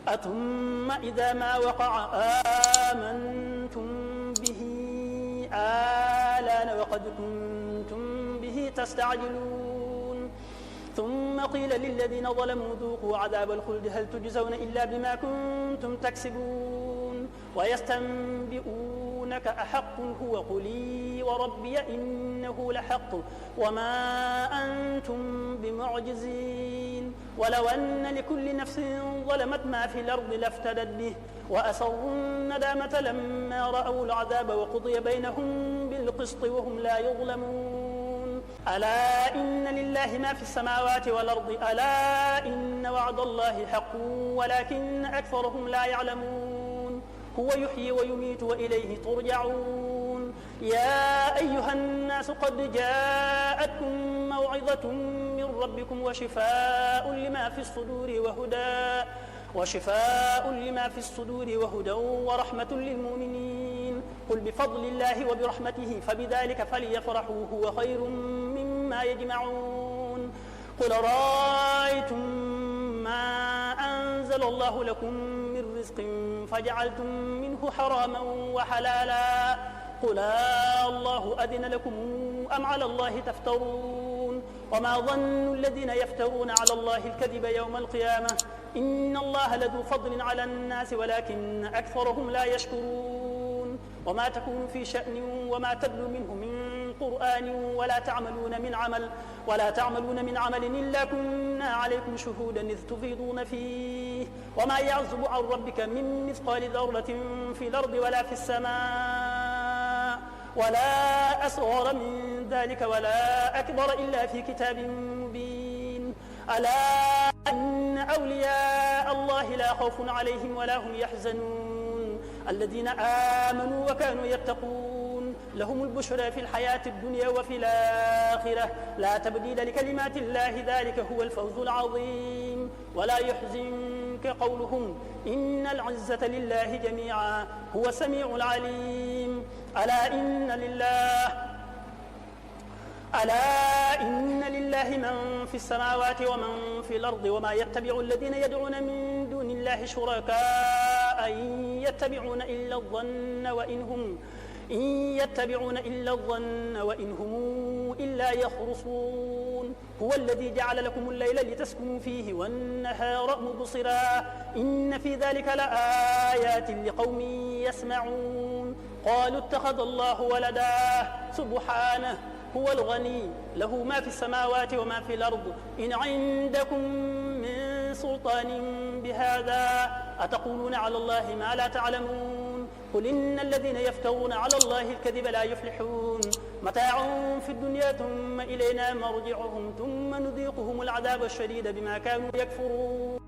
أثم إذا ما وقع آمنتم به آلان وقد كنتم به تستعجلون ثم قيل للذين ظلموا ذوقوا عذاب الخلد هل تجزون إلا بما كنتم تكسبون ويستنبئونك أحق هو قلي وربي إنه لحق وما أنتم بمعجزين ولو أن لكل نفس ظلمت ما في الأرض لافتدت به وأسروا الندامة لما رأوا العذاب وقضي بينهم بالقسط وهم لا يظلمون ألا إن لله ما في السماوات والأرض ألا إن وعد الله حق ولكن أكثرهم لا يعلمون هو يحيي ويميت وإليه ترجعون يا أيها الناس قد جاءتكم موعظة من ربكم وشفاء لما في الصدور وهدى ورحمة للمؤمنين قل بفضل الله وبرحمته فبذلك فليفرحوا هو خير مما يجمعون قل رأيتم ما أنزل الله لكم من رزق فجعلتم منه حراما وحلالا قل الله أذن لكم أم على الله تفترون وما ظن الذين يفترون على الله الكذب يوم القيامة إن الله لذو فضل على الناس ولكن أكثرهم لا يشكرون وما تكون في شأن وما تتلو منه من قرآن ولا تعملون من عمل إلا كنا عليكم شهودا إذ تفيضون فيه وما يعزب عن ربك من مثقال ذرة في الأرض ولا في السماء ولا أصغر من ذلك ولا أكبر إلا في كتاب مبين ألا إن أولياء الله لا خوف عليهم ولا هم يحزنون الذين آمنوا وكانوا يتقون لهم البشرى في الحياة الدنيا وفي الآخرة لا تبديل لكلمات الله ذلك هو الفوز العظيم ولا يحزنك قولهم إن العزة لله جميعا هو السميع العليم ألا إن لله من في السماوات ومن في الأرض وما يتبع الذين يدعون من دون الله شركاء إن يتبعون إلا الظن وإن هم إلا يخرصون هو الذي جعل لكم الليل لتسكنوا فيه والنهار مبصرا إن في ذلك لآيات لقوم يسمعون قالوا اتخذ الله ولدا سبحانه هو الغني له ما في السماوات وما في الأرض إن عندكم من سلطان بهذا أتقولون على الله ما لا تعلمون قل إن الذين يفترون على الله الكذب لا يفلحون متاع في الدنيا ثم إلينا مرجعهم ثم نذيقهم العذاب الشديد بما كانوا يكفرون